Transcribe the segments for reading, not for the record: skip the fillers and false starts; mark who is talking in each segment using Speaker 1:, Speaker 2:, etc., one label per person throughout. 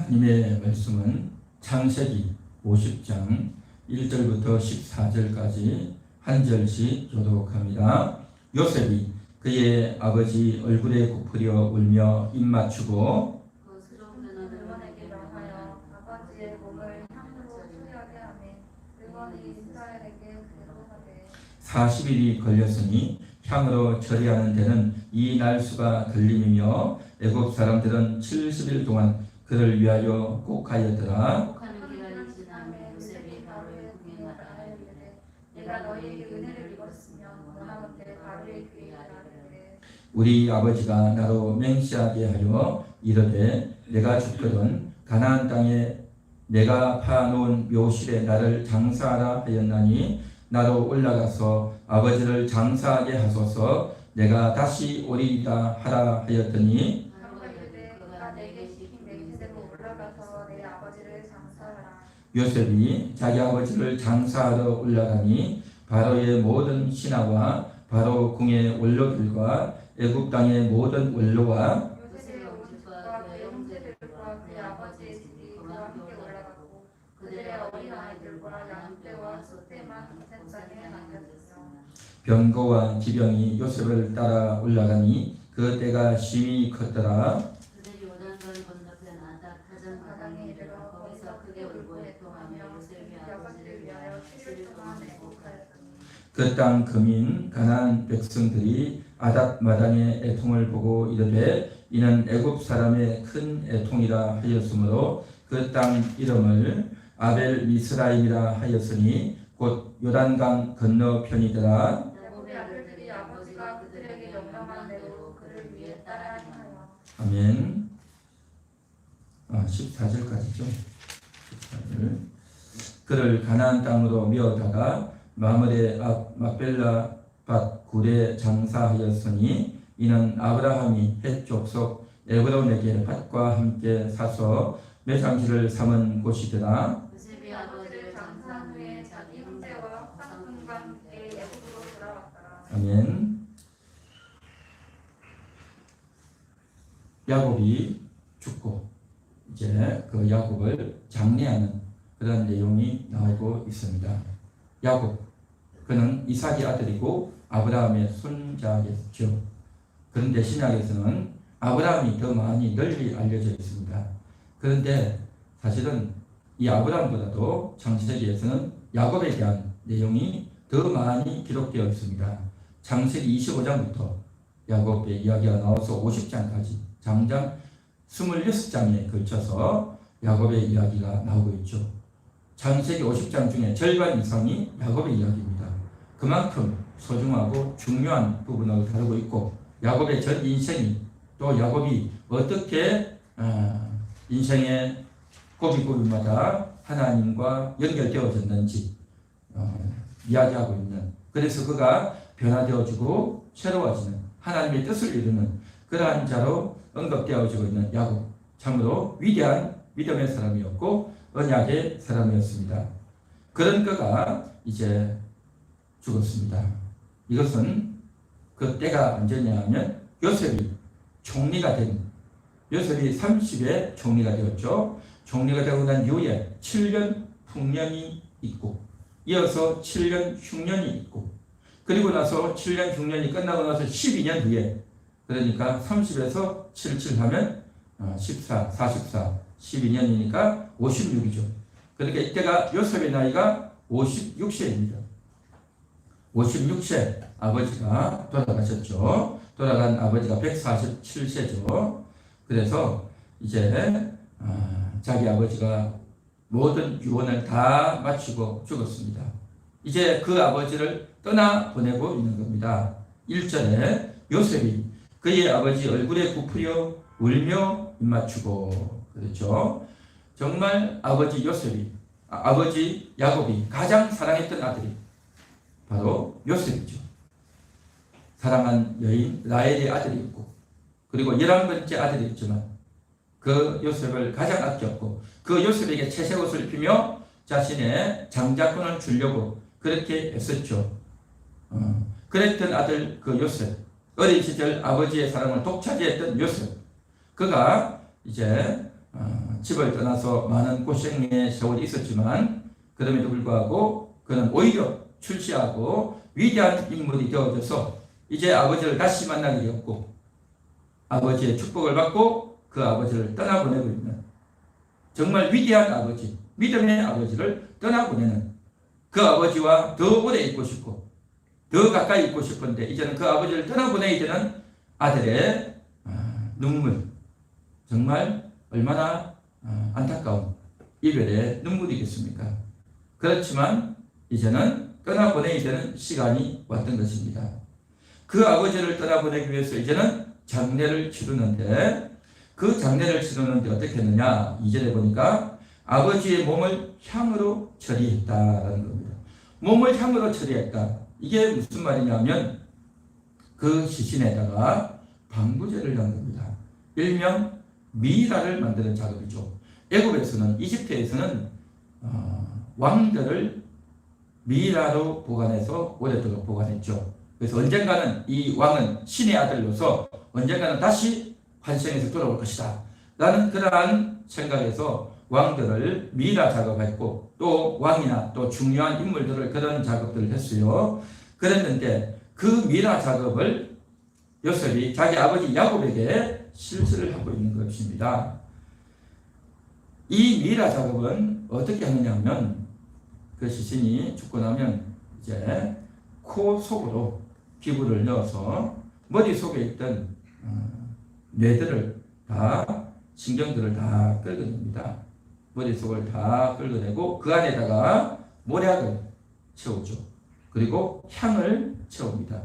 Speaker 1: 하나님의 말씀은 창세기 50장 1절부터 14절까지 한 절씩 교독합니다. 요셉이 그의 아버지 얼굴에 굽으려 울며 입 맞추고
Speaker 2: 그원에게 명하여 아버지의 몸을 향으로 처리하게 하매 그원이 이스라엘에게 그대로 하되
Speaker 1: 40일이 걸렸으니 향으로 처리하는 데는 이 날수가 걸림이며 애굽 사람들은 70일 동안 그를 위하여 곡하였더라.
Speaker 2: 곡하는 기간이 지나매 요셉이 바로의 궁에 나가라 이르되 내가 너희에게 은혜를 입었으며 원하건대 바로의 귀에 나가되
Speaker 1: 우리 아버지가 나로 맹세하게 하여 이르되 내가 죽거든 가나안 땅에 내가 파놓은 묘실에 나를 장사하라 하였나니 나로 올라가서 아버지를 장사하게 하소서 내가 다시 오리이다 하라 하였더니
Speaker 2: 바로가 이르되 그가 내게 시킨 내 기세로 올라가서 내 아버지를 장사하라.
Speaker 1: 요셉이 자기 아버지를 장사하러 올라가니 바로의 모든 신하와 바로 궁의 원로들과 애굽 땅의 모든 원로와
Speaker 2: 요셉의 오집과 그의 형제들과 그의 아버지의 집이 그와 함께 올라가고 그들의 어린아이들과 양떼와 소떼만 셋장에 남겼으며
Speaker 1: 병거와 기병이 요셉을 따라 올라가니 그 때가 심히 컸더라.
Speaker 3: 그들이 요단강 건너편 아닥 가장 바당에 이르러 거기서 크게 울고 애통하며 요셉이 아버지를 위하여 7일 동안 애곡하였더니
Speaker 1: 그 땅 금인 가나안 백성들이 아닥 마당의 애통을 보고 이르되 이는 애굽 사람의 큰 애통이라 하였으므로 그 땅 이름을 아벨 미스라임이라 하였으니 곧 요단강 건너편이더라.
Speaker 2: 야곱의 아들들이 아버지가 그들에게 명령한 대로 그를 위해 따라 행하여
Speaker 1: 아멘. 14절까지죠. 14절. 그를 가나안 땅으로 메어다가 마므레 앞 막벨라 밭 굴에 장사하였으니 이는 아브라함이 헷 족속 에브론에게 밭과 함께 사서 매장지를 삼은 곳이더라.
Speaker 3: 요셉이
Speaker 2: 아버지를 장사한 후에 자기 형제와 쌍둥이와 함께 애굽으로 돌아왔더라.
Speaker 1: 아멘. 야곱이 죽고 이제 그 야곱을 장례하는 그런 내용이 나오고 있습니다. 야곱, 그는 이삭의 아들이고 아브라함의 손자겠죠. 그런데 신약에서는 아브라함이 더 많이 널리 알려져 있습니다. 그런데 사실은 이 아브라함보다도 창세기에서는 야곱에 대한 내용이 더 많이 기록되어 있습니다. 창세기 25장부터 야곱의 이야기가 나와서 50장까지 장장 26장에 걸쳐서 야곱의 이야기가 나오고 있죠. 창세기 50장 중에 절반 이상이 야곱의 이야기입니다. 그만큼 소중하고 중요한 부분을 다루고 있고 야곱의 전 인생이 또 야곱이 어떻게 인생의 고비고비마다 하나님과 연결되어졌는지 이야기하고 있는, 그래서 그가 변화되어지고 새로워지는 하나님의 뜻을 이루는 그러한 자로 언급되어지고 있는 야곱, 참으로 위대한 믿음의 사람이었고 언약의 사람이었습니다. 그런 그가 이제 죽었습니다. 이것은 그 때가 언제냐 하면 요셉이 총리가 된, 요셉이 30에 총리가 되었죠. 총리가 되고 난 이후에 7년 풍년이 있고 이어서 7년 흉년이 있고 그리고 나서 7년 흉년이 끝나고 나서 12년 후에, 그러니까 30에서 77 하면 14, 44, 12년이니까 56이죠. 그러니까 이때가 요셉의 나이가 56세입니다. 56세 아버지가 돌아가셨죠. 돌아간 아버지가 147세죠. 그래서 이제 자기 아버지가 모든 유언을 다 마치고 죽었습니다. 이제 그 아버지를 떠나보내고 있는 겁니다. 1절에 요셉이 그의 아버지 얼굴에 굽으려 울며 입 맞추고, 그렇죠. 정말 아버지 요셉이, 아버지 야곱이 가장 사랑했던 아들이 바로 요셉이죠. 사랑한 여인 라헬의 아들이었고 그리고 11번째 아들이었지만 그 요셉을 가장 아꼈고 그 요셉에게 채색옷을 입히며 자신의 장자권을 주려고 그렇게 애썼죠. 그랬던 아들 그 요셉, 어린 시절 아버지의 사랑을 독차지했던 요셉, 그가 이제 집을 떠나서 많은 고생의 세월이 있었지만 그럼에도 불구하고 그는 오히려 출세하고 위대한 인물이 되어져서 이제 아버지를 다시 만나게 되었고 아버지의 축복을 받고 그 아버지를 떠나보내고 있는 정말 위대한 아버지, 믿음의 아버지를 떠나보내는 그 아버지와 더 오래 있고 싶고 더 가까이 있고 싶은데 이제는 그 아버지를 떠나보내야 되는 아들의 눈물, 정말 얼마나 안타까운 이별의 눈물이겠습니까? 그렇지만 이제는 떠나보내야 되는 시간이 왔던 것입니다. 그 아버지를 떠나보내기 위해서 이제는 장례를 치르는데 그 장례를 치르는데 어떻게 했느냐? 2절에 보니까 아버지의 몸을 향으로 처리했다라는 겁니다. 몸을 향으로 처리했다. 이게 무슨 말이냐면 그 시신에다가 방부제를 한 겁니다. 일명 미라를 만드는 작업이죠. 애굽에서는 이집트에서는 왕들을 미라로 보관해서 오랫도록 보관했죠. 그래서 언젠가는 이 왕은 신의 아들로서 언젠가는 다시 환생해서 돌아올 것이다 라는 그러한 생각에서 왕들을 미라 작업했고 또 왕이나 또 중요한 인물들을 그런 작업들을 했어요. 그랬는데 그 미라 작업을 요셉이 자기 아버지 야곱에게 실수를 하고 있는 것입니다. 이 미라 작업은 어떻게 하느냐면 그 시신이 죽고 나면 이제 코 속으로 기부를 넣어서 머릿속에 있던 뇌들을 다 신경들을 다 긁어냅니다. 머릿속을 다 긁어내고 그 안에다가 모략을 채우죠. 그리고 향을 채웁니다.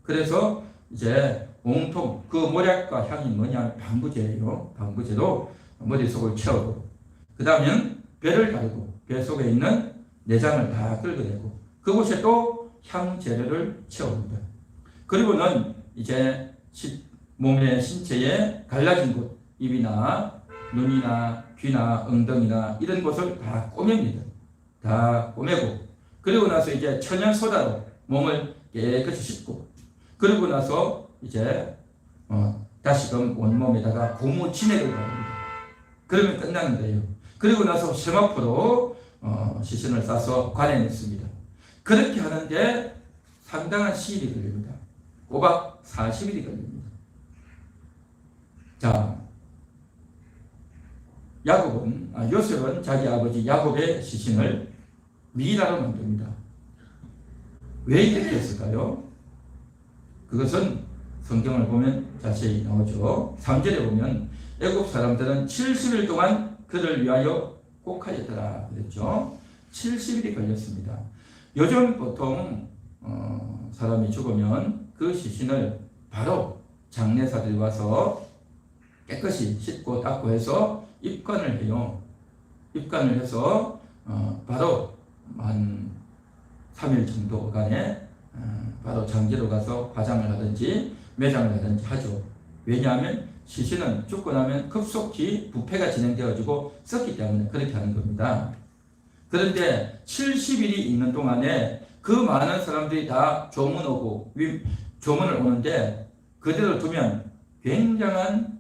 Speaker 1: 그래서 이제 온통 그 모략과 향이 뭐냐 방부제예요. 방부제로 머릿속을 채우고 그 다음엔 배를 가르고 배 속에 있는 내장을 다 긁어내고 그곳에 또 향재료를 채웁니다. 그리고는 이제 몸의 신체에 갈라진 곳 입이나 눈이나 귀나 엉덩이나 이런 곳을 다 꼬맵니다. 다 꼬매고 그리고 나서 이제 천연소다로 몸을 깨끗이 씻고 그리고 나서 이제 다시금 온몸에다가 고무 진액을 바릅니다. 그러면 끝나는 거예요. 그리고 나서 세마포로 시신을 싸서 관에 넣습니다. 그렇게 하는데 상당한 시일이 걸립니다. 꼬박 40일이 걸립니다. 자, 요셉은 자기 아버지 야곱의 시신을 미라로 만듭니다. 왜 이렇게 했을까요? 그것은 성경을 보면 자세히 나오죠. 3절에 보면 애굽 사람들은 70일 동안 그를 위하여 곡하였더라 그랬죠. 70일이 걸렸습니다. 요즘 보통 사람이 죽으면 그 시신을 바로 장례사들이 와서 깨끗이 씻고 닦고 해서 입관을 해요. 입관을 해서 바로 한 3일 정도간에 바로 장지로 가서 화장을 하든지 매장을 하든지 하죠. 왜냐하면 시신은 죽고 나면 급속히 부패가 진행되어지고 썩기 때문에 그렇게 하는 겁니다. 그런데 70일이 있는 동안에 그 많은 사람들이 다 조문 오고 조문을 오는데 그대로 두면 굉장한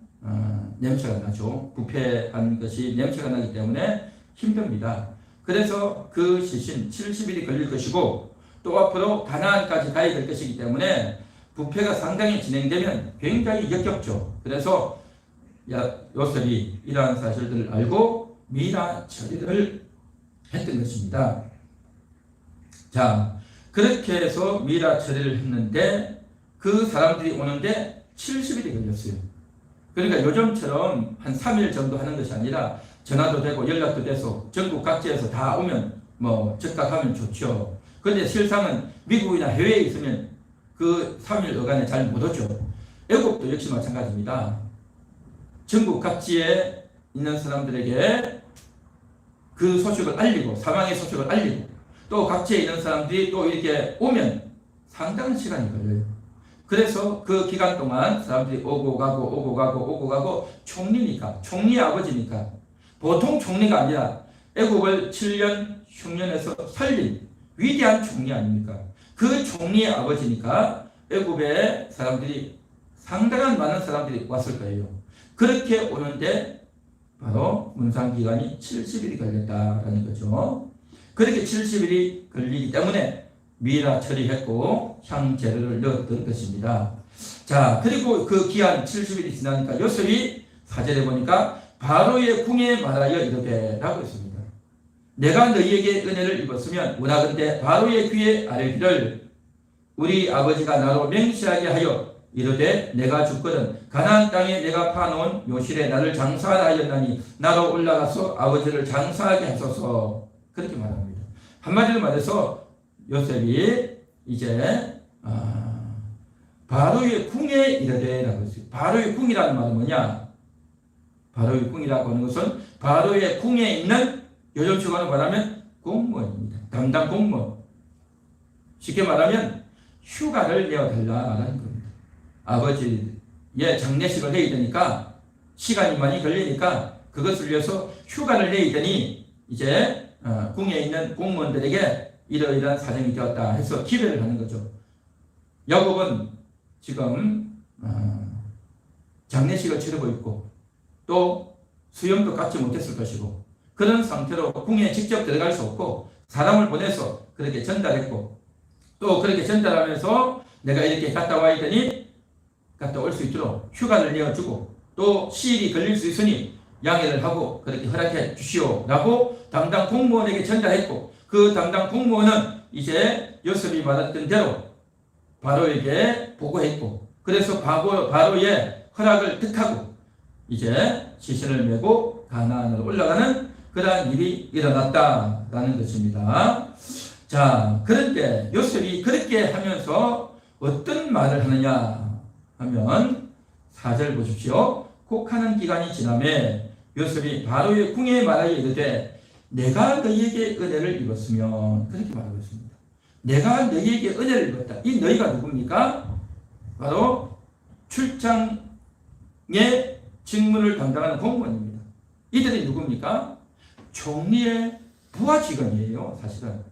Speaker 1: 냄새가 나죠. 부패한 것이 냄새가 나기 때문에 힘듭니다. 그래서 그 시신 70일이 걸릴 것이고 또 앞으로 가나안까지 가야 될 것이기 때문에 부패가 상당히 진행되면 굉장히 역겹죠. 그래서 요셉이 이러한 사실들을 알고 미라 처리를 했던 것입니다. 자, 그렇게 해서 미라 처리를 했는데 그 사람들이 오는데 70일이 걸렸어요. 그러니까 요즘처럼 한 3일 정도 하는 것이 아니라 전화도 되고 연락도 돼서 전국 각지에서 다 오면 뭐 즉각하면 좋죠. 그런데 실상은 미국이나 해외에 있으면 그 3일 어간에 잘 못 오죠. 애국도 역시 마찬가지입니다. 전국 각지에 있는 사람들에게 그 소식을 알리고 사망의 소식을 알리고 또 각지에 있는 사람들이 또 이렇게 오면 상당한 시간이 걸려요. 그래서 그 기간 동안 사람들이 오고 가고 총리니까 총리의 아버지니까 보통 총리가 아니라 애국을 7년 흉년에서 살린 위대한 총리 아닙니까? 그 총리의 아버지니까 애굽의 사람들이 상당한 많은 사람들이 왔을 거예요. 그렇게 오는데 바로 문상기간이 70일이 걸렸다라는 거죠. 그렇게 70일이 걸리기 때문에 미라 처리했고 향재료를 넣었던 것입니다. 자, 그리고 그 기한 70일이 지나니까 요셉이 4절에 보니까 바로의 궁에 말하여 이르되 라고 했습니다. 내가 너희에게 은혜를 입었으면 원하건대 바로의 귀에 아뢰기를 우리 아버지가 나로 맹세하게 하여 이르되 내가 죽거든 가나안 땅에 내가 파놓은 묘실에 나를 장사하라 하였나니 나로 올라가서 아버지를 장사하게 하소서. 그렇게 말합니다. 한마디로 말해서 요셉이 이제 바로의 궁에 이르되 라고 했어요. 바로의 궁이라는 말은 뭐냐? 바로의 궁이라고 하는 것은 바로의 궁에 있는 요즘 주관을 말하면 공무원입니다. 담당 공무원. 쉽게 말하면 휴가를 내어달라라는 겁니다. 아버지의 장례식을 해야 되니까 시간이 많이 걸리니까 그것을 위해서 휴가를 내야 되니 이제 궁에 있는 공무원들에게 이러이러한 사정이 되었다 해서 기별을 하는 거죠. 야곱은 지금 장례식을 치르고 있고 또 수염도 갖지 못했을 것이고 그런 상태로 궁에 직접 들어갈 수 없고 사람을 보내서 그렇게 전달했고 또 그렇게 전달하면서 내가 이렇게 갔다 와야 되니 갔다 올 수 있도록 휴가를 내어주고 또 시일이 걸릴 수 있으니 양해를 하고 그렇게 허락해 주시오라고 담당 공무원에게 전달했고 그 담당 공무원은 이제 요셉이 말했던 대로 바로에게 보고했고 그래서 바로의 허락을 득하고 이제 시신을 메고 가나안으로 올라가는 그러한 일이 일어났다라는 것입니다. 자, 그런데 요셉이 그렇게 하면서 어떤 말을 하느냐 하면 4절 보십시오. 곡하는 기간이 지나매 요셉이 바로의 궁에 말하여 이르되 내가 너희에게 은혜를 입었으면 그렇게 말하고 있습니다. 내가 너희에게 은혜를 입었다. 이 너희가 누굽니까? 바로 출장의 직무를 담당하는 공무원입니다. 이들이 누굽니까? 총리의 부하 직원이에요. 사실은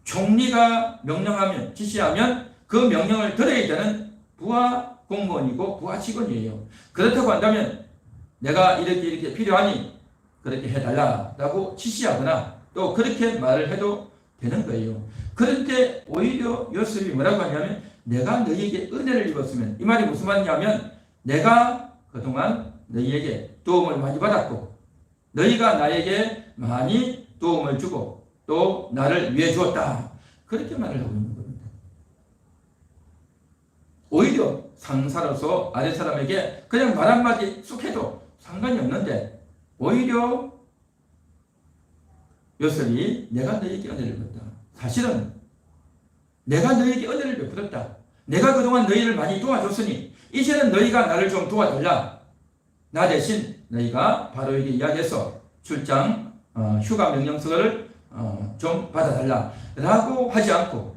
Speaker 1: 총리가 명령하면 지시하면 그 명령을 들어야 되는 부하 공무원이고 부하 직원이에요. 그렇다고 한다면 내가 이렇게 필요하니 그렇게 해달라라고 지시하거나 또 그렇게 말을 해도 되는 거예요. 그런데 오히려 요셉이 뭐라고 하냐면 내가 너희에게 은혜를 입었으면 이 말이 무슨 말이냐면 내가 그동안 너희에게 도움을 많이 받았고 너희가 나에게 많이 도움을 주고 또 나를 위해 주었다. 그렇게 말을 하고 있는 겁니다. 오히려 상사로서 아래 사람에게 그냥 말 한마디 쑥 해도 상관이 없는데 오히려 요셉이 내가 너희에게 은혜를 베풀었다. 사실은 내가 너희에게 은혜를 베풀었다. 내가 그동안 너희를 많이 도와줬으니 이제는 너희가 나를 좀 도와달라. 나 대신 너희가 바로에게 이야기해서 출장 휴가 명령서를 좀 받아달라 라고 하지 않고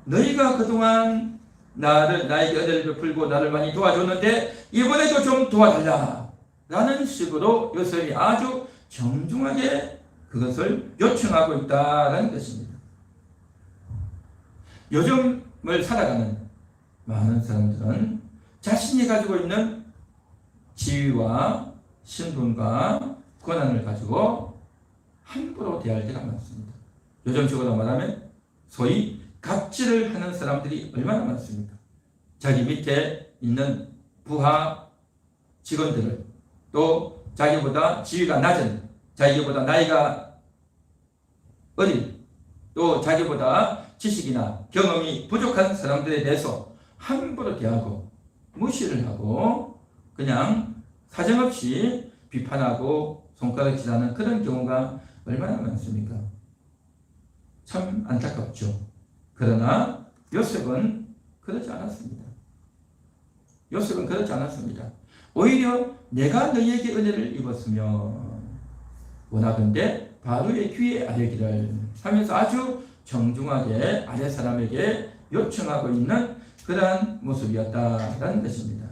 Speaker 1: 너희가 그동안 나에게 은혜를 베풀고 나를 많이 도와줬는데 이번에도 좀 도와달라 라는 식으로 요셉이 아주 정중하게 그것을 요청하고 있다는 것입니다. 요즘을 살아가는 많은 사람들은 자신이 가지고 있는 지위와 신분과 권한을 가지고 함부로 대할 때가 많습니다. 요즘식으로 말하면 소위 갑질을 하는 사람들이 얼마나 많습니까? 자기 밑에 있는 부하 직원들을 또 자기보다 지위가 낮은 자기보다 나이가 어린 또 자기보다 지식이나 경험이 부족한 사람들에 대해서 함부로 대하고 무시를 하고 그냥 사정없이 비판하고 손가락질하는 그런 경우가 얼마나 많습니까? 참 안타깝죠. 그러나 요셉은 그렇지 않았습니다. 요셉은 그렇지 않았습니다. 오히려 내가 너희에게 은혜를 입었으면 원하건대 바로의 귀에 아뢰기를 하면서 아주 정중하게 아래 사람에게 요청하고 있는 그러한 모습이었다라는 것입니다.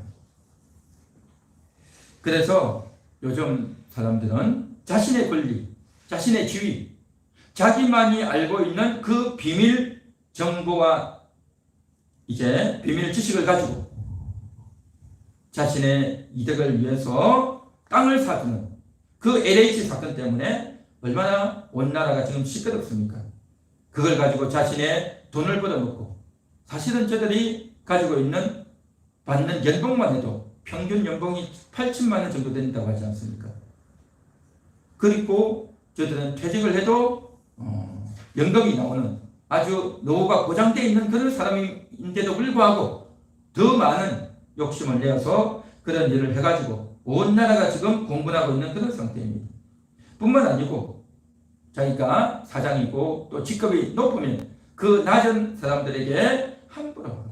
Speaker 1: 그래서 요즘 사람들은 자신의 권리, 자신의 지위, 자기만이 알고 있는 그 비밀 정보와 이제 비밀 지식을 가지고 자신의 이득을 위해서 땅을 사주는 그 LH 사건 때문에 얼마나 온 나라가 지금 시끄럽습니까? 그걸 가지고 자신의 돈을 벌어먹고, 사실은 저들이 가지고 있는 받는 연봉만 해도 평균 연봉이 8천만 원 정도 된다고 하지 않습니까? 그리고 저들은 퇴직을 해도 연금이 나오는 아주 노후가 보장되어 있는 그런 사람인데도 불구하고 더 많은 욕심을 내어서 그런 일을 해가지고 온 나라가 지금 공분하고 있는 그런 상태입니다. 뿐만 아니고 자기가 사장이고 또 직급이 높으면 그 낮은 사람들에게 함부로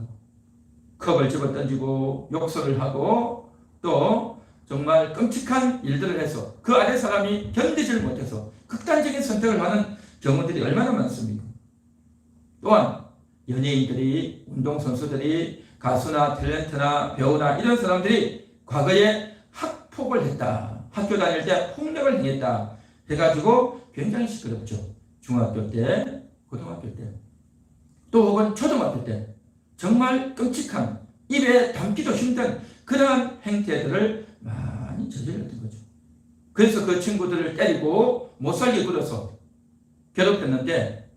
Speaker 1: 컵을 집어 던지고 욕설을 하고 또 정말 끔찍한 일들을 해서 그 아래 사람이 견디질 못해서 극단적인 선택을 하는 경우들이 얼마나 많습니까? 또한 연예인들이, 운동선수들이, 가수나 탤런트나 배우나 이런 사람들이 과거에 학폭을 했다, 학교 다닐 때 폭력을 행했다 해가지고 굉장히 시끄럽죠. 중학교 때, 고등학교 때, 또 혹은 초등학교 때 정말 끔찍한, 입에 담기도 힘든 그러한 행태들을 많이 저질렀던 거죠. 그래서 그 친구들을 때리고 못살게 굴어서 괴롭혔는데,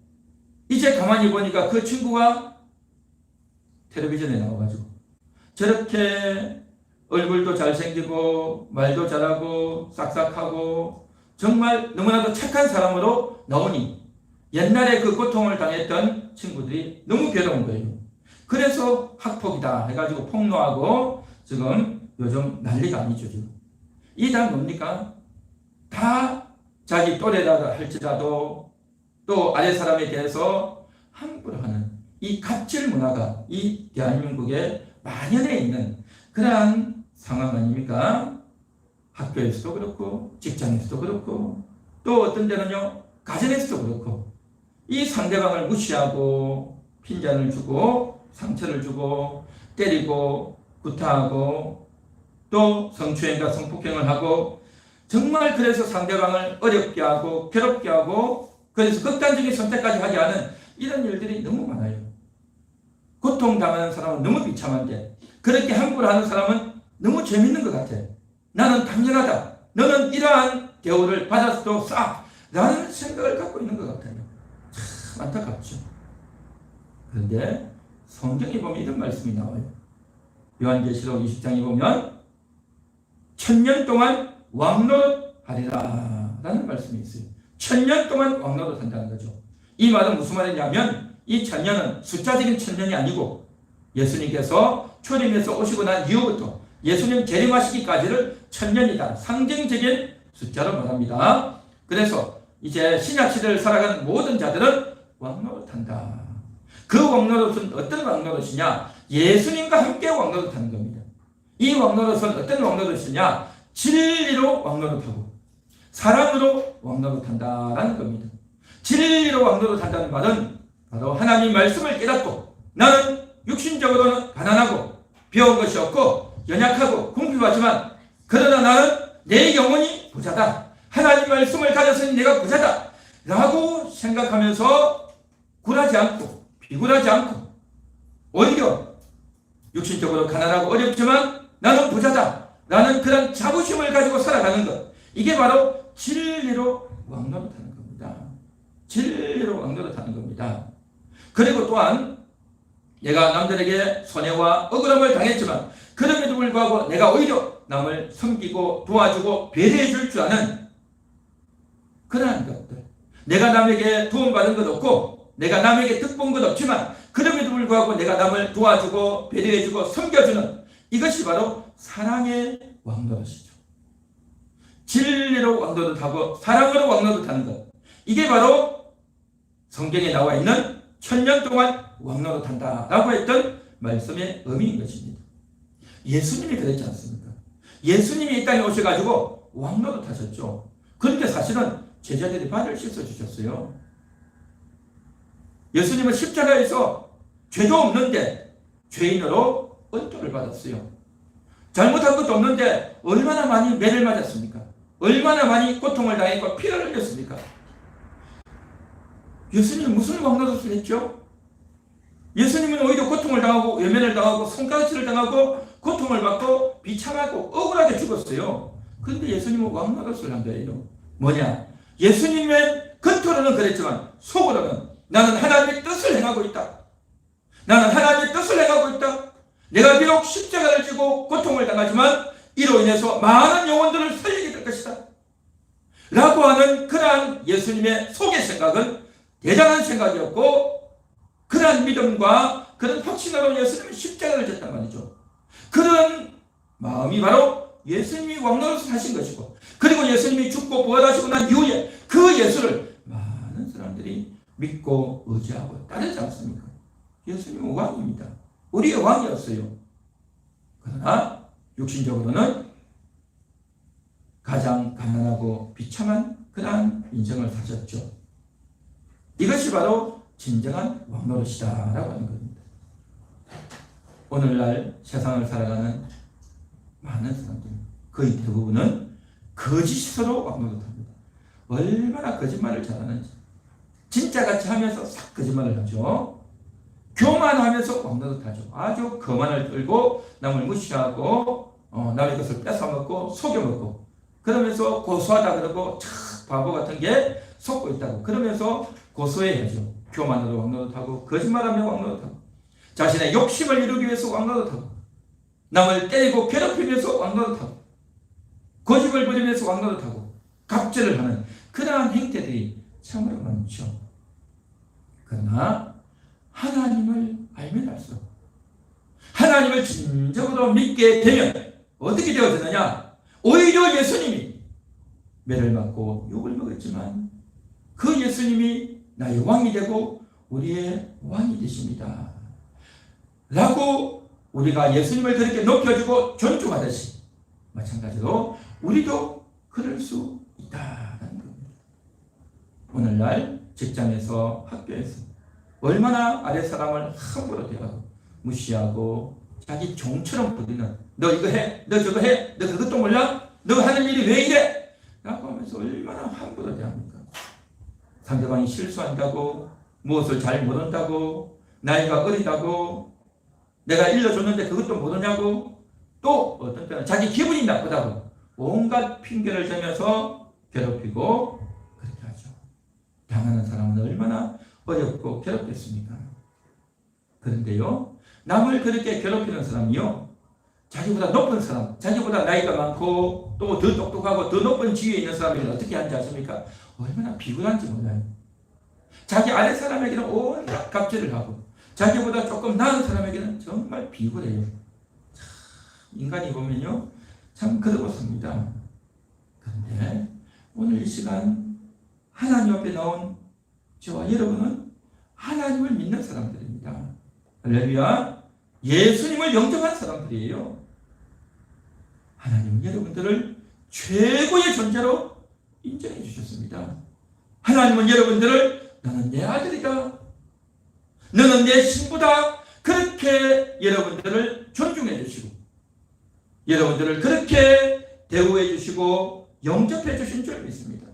Speaker 1: 이제 가만히 보니까 그 친구가 텔레비전에 나와가지고 저렇게 얼굴도 잘생기고 말도 잘하고 싹싹하고 정말 너무나도 착한 사람으로 나오니 옛날에 그 고통을 당했던 친구들이 너무 괴로운 거예요. 그래서 학폭이다 해가지고 폭로하고 지금 요즘 난리가 아니죠. 지금 이 다 뭡니까? 다 자기 또래라 할지라도 또 아래 사람에 대해서 함부로 하는 이 갑질 문화가 이 대한민국에 만연해 있는 그러한 상황 아닙니까? 학교에서도 그렇고 직장에서도 그렇고 또 어떤 데는요 가정에서도 그렇고 이 상대방을 무시하고 핀잔을 주고 상처를 주고 때리고 구타하고 또 성추행과 성폭행을 하고 정말 그래서 상대방을 어렵게 하고 괴롭게 하고 그래서 극단적인 선택까지 하게 하는 이런 일들이 너무 많아요. 고통당하는 사람은 너무 비참한데 그렇게 함부로 하는 사람은 너무 재밌는 것 같아. 나는 당연하다. 너는 이러한 대우를 받았어도 싸. 라는 생각을 갖고 있는 것 같아요. 참 안타깝죠. 그런데 성경에 보면 이런 말씀이 나와요. 요한계시록 20장에 보면 1000년 동안 왕노릇하리라 라는 말씀이 있어요. 1000년 동안 왕노릇한다는 거죠. 이 말은 무슨 말이냐면 이 1000년은 숫자적인 1000년이 아니고 예수님께서 초림에서 오시고 난 이후부터 예수님 재림하시기까지를 1000년이다. 상징적인 숫자로 말합니다. 그래서 이제 신약시대를 살아가는 모든 자들은 왕노릇한다. 그 왕노릇은 어떤 왕노릇이냐? 예수님과 함께 왕노릇하는 겁니다. 이 왕노릇은 어떤 왕노릇이냐? 진리로 왕노릇하고 사랑으로 왕노릇한다라는 겁니다. 진리로 왕노릇한다는 말은 바로 하나님 말씀을 깨닫고 나는 육신적으로는 가난하고 배운 것이 없고 연약하고 궁핍하지만 그러나 나는 내 영혼이 부자다. 하나님 말씀을 가졌으니 내가 부자다. 라고 생각하면서 굴하지 않고 비굴하지 않고 오히려 육신적으로 가난하고 어렵지만 나는 부자다. 라는 그런 자부심을 가지고 살아가는 것. 이게 바로 진리로 왕노릇하는 겁니다. 진리로 왕노릇하는 겁니다. 그리고 또한 내가 남들에게 손해와 억울함을 당했지만 그럼에도 불구하고 내가 오히려 남을 섬기고 도와주고 배려해 줄 줄 아는 그러한 것들. 내가 남에게 도움받은 것 없고 내가 남에게 득본 것 없지만 그럼에도 불구하고 내가 남을 도와주고 배려해주고 섬겨주는 이것이 바로 사랑의 왕노릇이죠. 진리로 왕노릇하고 사랑으로 왕노릇하는 것. 이게 바로 성경에 나와 있는 1000년 동안 왕노릇한다 라고 했던 말씀의 의미인 것입니다. 예수님이 그랬지 않습니까? 예수님이 이 땅에 오셔가지고 왕노릇하셨죠. 그런데 사실은 제자들이 발을 씻어주셨어요. 예수님은 십자가에서 죄도 없는데 죄인으로 은총을 받았어요. 잘못한 것도 없는데 얼마나 많이 매를 맞았습니까? 얼마나 많이 고통을 당했고 피를 흘렸습니까? 예수님은 무슨 왕노릇을 했죠? 예수님은 오히려 고통을 당하고 외면을 당하고 손가락질을 당하고 고통을 받고 비참하고 억울하게 죽었어요. 그런데 예수님은 왕노릇을 한 거예요. 뭐냐? 예수님의 겉으로는 그랬지만 속으로는 나는 하나님의 뜻을 행하고 있다. 나는 하나님의 뜻을 행하고 있다. 내가 비록 십자가를 지고 고통을 당하지만 이로 인해서 많은 영혼들을 살리게 될 것이다. 라고 하는 그러한 예수님의 속의 생각은 대단한 생각이었고, 그러한 믿음과 그런 확신으로 예수님은 십자가를 졌단 말이죠. 그런 마음이 바로 예수님이 왕노릇을 하신 것이고, 그리고 예수님이 죽고 부활하시고 난 이후에 그 예수를 많은 사람들이 믿고 의지하고 따르지 않습니까? 예수님은 왕입니다. 우리의 왕이었어요. 그러나 육신적으로는 가장 가난하고 비참한 그러한 인생을 사셨죠. 이것이 바로 진정한 왕노릇이다라고 하는 겁니다. 오늘날 세상을 살아가는 많은 사람들, 거의 대부분은 거짓으로 왕노릇합니다. 얼마나 거짓말을 잘하는지. 진짜같이 하면서 싹 거짓말을 하죠. 교만하면서 왕노릇하죠. 아주 거만을 떨고 남을 무시하고 남의 것을 뺏어먹고 속여먹고, 그러면서 고소하다 그러고 참 바보 같은 게 속고 있다고 그러면서 고소해야죠. 교만으로 왕노릇하고, 거짓말하며 왕노릇하고, 자신의 욕심을 이루기 위해서 왕노릇하고, 남을 때리고 괴롭히면서 왕노릇하고, 고집을 부리면서 왕노릇하고, 갑질을 하는 그러한 행태들이 참으로 많죠. 그러나 하나님을 알면 알수록, 하나님을 진정으로 믿게 되면 어떻게 되어지느냐? 오히려 예수님이 매를 맞고 욕을 먹었지만 그 예수님이 나의 왕이 되고 우리의 왕이 되십니다. 라고 우리가 예수님을 그렇게 높여주고 존중하듯이 마찬가지로 우리도 그럴 수 있다는 겁니다. 오늘날 직장에서, 학교에서 얼마나 아랫사람을 함부로 대하고 무시하고 자기 종처럼 부리는, 너 이거 해, 너 저거 해, 너 그것도 몰라? 너 하는 일이 왜 이래? 라고 하면서 얼마나 함부로 대합니까? 상대방이 실수한다고, 무엇을 잘 모른다고, 나이가 어리다고, 내가 일러줬는데 그것도 모르냐고, 또 어떤 때는 자기 기분이 나쁘다고 온갖 핑계를 대면서 괴롭히고 그렇게 하죠. 당하는 사람은 얼마나 어렵고 괴롭겠습니까? 그런데요, 남을 그렇게 괴롭히는 사람이요, 자기보다 높은 사람, 자기보다 나이가 많고 또 더 똑똑하고 더 높은 지위에 있는 사람이 어떻게 하는지 아십니까? 얼마나 비굴한지 몰라요. 자기 아래 사람에게는 온갖 갑질을 하고 자기보다 조금 나은 사람에게는 정말 비굴해요. 참, 인간이 보면요 참 그렇습니다. 그런데 오늘 이 시간 하나님 앞에 나온 저와 여러분은 하나님을 믿는 사람들입니다. 할렐루야. 예수님을 영접한 사람들이에요. 하나님은 여러분들을 최고의 존재로 인정해 주셨습니다. 하나님은 여러분들을 너는 내 아들이다, 너는 내 신부다, 그렇게 여러분들을 존중해 주시고 여러분들을 그렇게 대우해 주시고 영접해 주신 줄 믿습니다.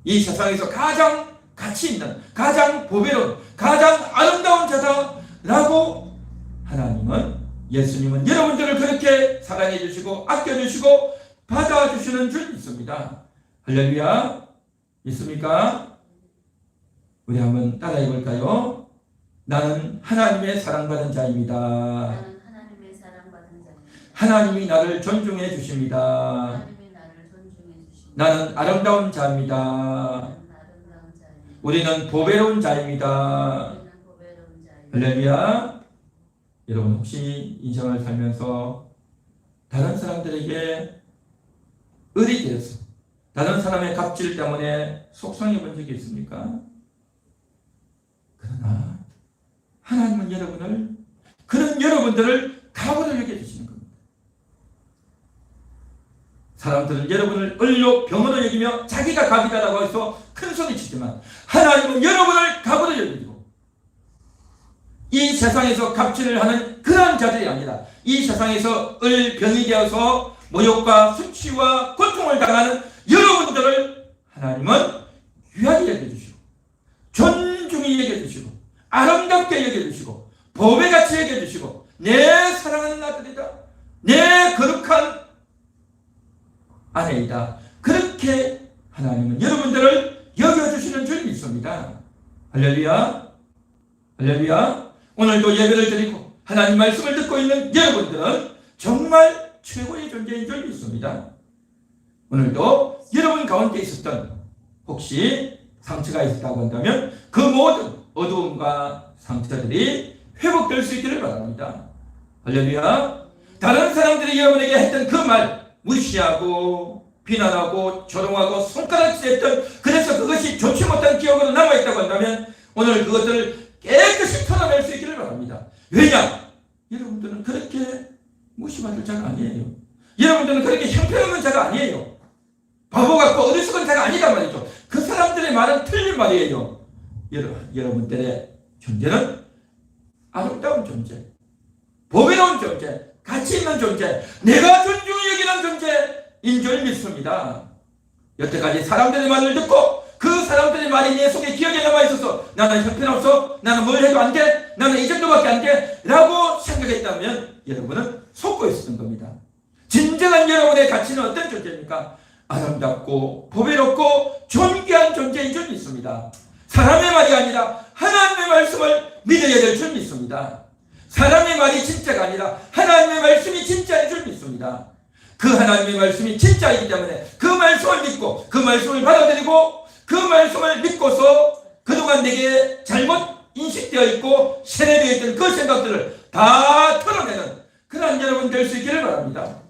Speaker 1: 이 세상에서 가장 가치 있는, 가장 보배로운, 가장 아름다운 자다라고 하나님은, 예수님은 여러분들을 그렇게 사랑해 주시고 아껴 주시고 받아주시는 줄 믿습니다. 할렐루야. 믿습니까? 우리 한번 따라해 볼까요? 나는 하나님의 사랑받은 자입니다.
Speaker 3: 나는 하나님의 사랑받은 자입니다.
Speaker 1: 하나님이 나를 존중해 주십니다.
Speaker 3: 하나님이 나를 존중해 주십니다.
Speaker 1: 나는 아름다운 자입니다.
Speaker 3: 나는 아름다운 자입니다.
Speaker 1: 우리는 보배로운 자입니다.
Speaker 3: 우리는 보배로운 자입니다.
Speaker 1: 할렐루야. 여러분 혹시 인생을 살면서 다른 사람들에게 을이 되어서 다른 사람의 갑질 때문에 속상해 본 적이 있습니까? 그러나 하나님은 여러분을, 그런 여러분들을 갑으로 여겨주시는 겁니다. 사람들은 여러분을 을로 병으로 여기며 자기가 갑이다라고 해서 큰 소리 치지만 하나님은 여러분을 갑으로 여기고 이 세상에서 갑질을 하는 그런 자들이 아니라 이 세상에서 을병이 되어서 모욕과 수치와 고통을 당하는 여러분들을 하나님은 귀하게 여겨주시고 존중히 여겨주시고 아름답게 여겨주시고 보배같이 여겨주시고 내 사랑하는 아들이다, 내 거룩한 아내이다. 그렇게 하나님은 여러분들을 여겨주시는 줄 믿습니다. 할렐루야. 할렐루야. 오늘도 예배를 드리고 하나님 말씀을 듣고 있는 여러분들은 정말 최고의 존재인 줄 믿습니다. 오늘도 여러분 가운데 있었던 혹시 상처가 있었다고 한다면 그 모든 어두움과 상처들이 회복될 수 있기를 바랍니다. 할렐루야. 다른 사람들이 여러분에게 했던 그 말 무시하고 비난하고 조롱하고 손가락질했던, 그래서 그것이 좋지 못한 기억으로 남아있다고 한다면 오늘 그것들을 깨끗이 털어낼 수 있기를 바랍니다. 왜냐? 여러분들은 그렇게 무시받을 자가 아니에요. 여러분들은 그렇게 형편없는 자가 아니에요. 바보 같고 어리석은 자가 아니란 말이죠. 그 사람들의 말은 틀린 말이에요. 여러분들의 존재는 아름다운 존재, 보배로운 존재, 가치 있는 존재, 내가 존중히 여기는 존재인 줄 믿습니다. 여태까지 사람들의 말을 듣고 그 사람들의 말이 내 속에 기억에 남아있어서 나는 형편없어, 나는 뭘 해도 안 돼, 나는 이 정도밖에 안 돼 라고 생각했다면 여러분은 속고 있었던 겁니다. 진정한 여러분의 가치는 어떤 존재입니까? 아름답고 보배롭고 존귀한 존재인 줄 믿습니다. 사람의 말이 아니라 하나님의 말씀을 믿어야 될 줄 믿습니다. 사람의 말이 진짜가 아니라 하나님의 말씀이 진짜인 줄 믿습니다. 그 하나님의 말씀이 진짜이기 때문에 그 말씀을 믿고 그 말씀을 받아들이고 그 말씀을 믿고서 그동안 내게 잘못 인식되어 있고 세뇌되어 있던 그 생각들을 다 털어내는 그런 여러분 될 수 있기를 바랍니다.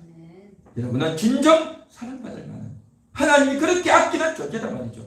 Speaker 1: 여러분은 진정 사랑받을 만한 하나님이 그렇게 아끼는 존재단 말이죠.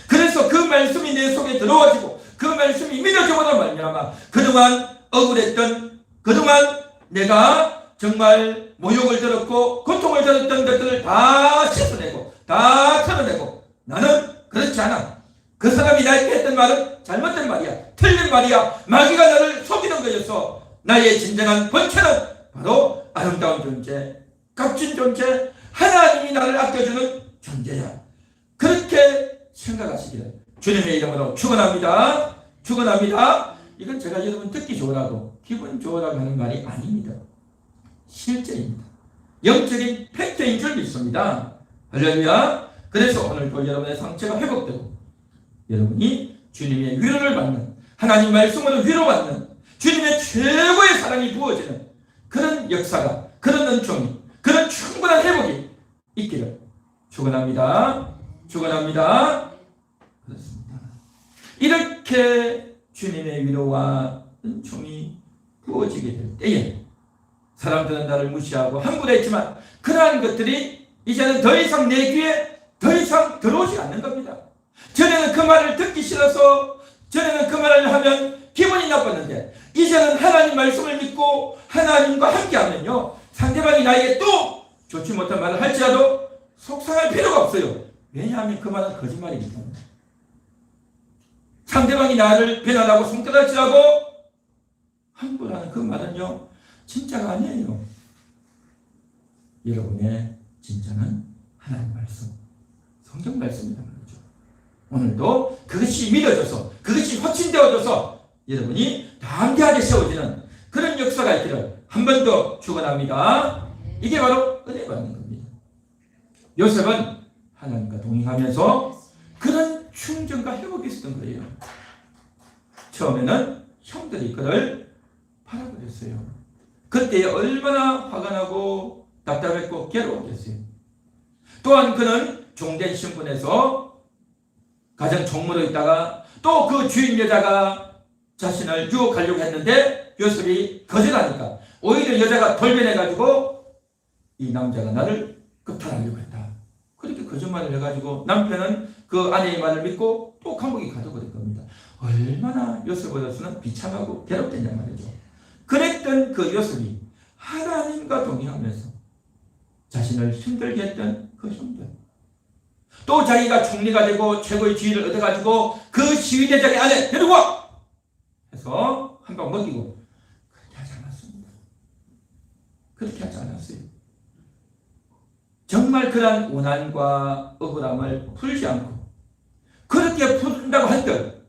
Speaker 1: 그래서 그 말씀이 내 속에 들어와지고 그 말씀이 믿어져보다 말미암아 그동안 억울했던, 그동안 내가 정말 모욕을 들었고 고통을 들었던 것들을 다 씻어내고 다 털어내고 나는 그렇지 않아. 그 사람이 나에게 했던 말은 잘못된 말이야, 틀린 말이야, 마귀가 나를 속이는 거였어. 나의 진정한 본체는 바로 아름다운 존재, 값진 존재, 하나님이 나를 아껴주는 존재야. 그렇게 생각하시기를 주님의 이름으로 축원합니다. 축원합니다. 이건 제가 여러분 듣기 좋으라고 기분 좋으라고 하는 말이 아닙니다. 실제입니다. 영적인 팩트인 줄 믿습니다. 할렐루야. 그래서 오늘도 여러분의 상처가 회복되고 여러분이 주님의 위로를 받는, 하나님 말씀으로 위로받는 주님의 최고의 사랑이 부어지는 그런 역사가, 그런 은총이, 그런 충분한 회복이 있기를 축원합니다. 축원합니다. 그렇습니다. 이렇게 주님의 위로와 은총이 부어지게 될 때에 사람들은 나를 무시하고 함부로했지만 그러한 것들이 이제는 더 이상 내 귀에 더 이상 들어오지 않는 겁니다. 전에는 그 말을 듣기 싫어서, 전에는 그 말을 하면 기분이 나빴는데 이제는 하나님 말씀을 믿고 하나님과 함께하면요, 상대방이 나에게 또 좋지 못한 말을 할지라도 속상할 필요가 없어요. 왜냐하면 그 말은 거짓말이기 때문에. 상대방이 나를 비난하고 손가락질하고 함부로 하는 그 말은요, 진짜가 아니에요. 여러분의 진짜는 하나님 말씀, 성경 말씀이란 말이죠. 오늘도 그것이 믿어져서, 그것이 확신되어져서 여러분이 담대하게 세워지는 그런 역사가 있기를 한 번 더 축원합니다. 이게 바로 은혜 받는 겁니다. 요셉은 하나님과 동행하면서 그런 충전과 회복이 있었던 거예요. 처음에는 형들이 그를 팔아버렸어요. 그때 얼마나 화가 나고 답답했고 괴로웠겠어요. 또한 그는 종된 신분에서 가장 종무로 있다가 또 그 주인 여자가 자신을 유혹하려고 했는데 요셉이 거절하니까 오히려 여자가 돌변해가지고 이 남자가 나를 급탈하려고 했다. 그렇게 거짓말을 해가지고 남편은 그 아내의 말을 믿고 또 감옥에 가둬버린 겁니다. 얼마나 요셉으로서는 비참하고 괴롭겠냐 말이죠. 그랬던 그 요셉이 하나님과 동행하면서 자신을 힘들게 했던 그 형들, 또 자기가 총리가 되고 최고의 지위를 얻어가지고 그 지휘대장의 아내 데려와 해서 한 방 먹이고, 그렇게 하지 않았습니다. 그렇게 하지 않았어요. 정말 그러한 원한과 억울함을 풀지 않고 그렇게 푼다고 한들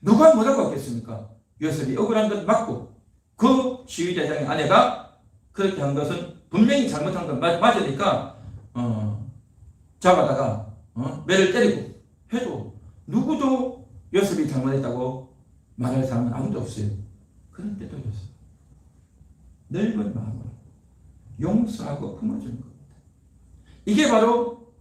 Speaker 1: 누가 뭐라고 하겠습니까? 요셉이 억울한 것 맞고 그 지휘대장의 아내가 그렇게 한 것은 분명히 잘못한 건 맞으니까 잡아다가 매를 때리고 해도 누구도 요셉이 잘못했다고 말할 사람은 아무도 없어요. 그런데도 요셉 넓은 마음으로 용서하고 품어주는 겁니다. 이게 바로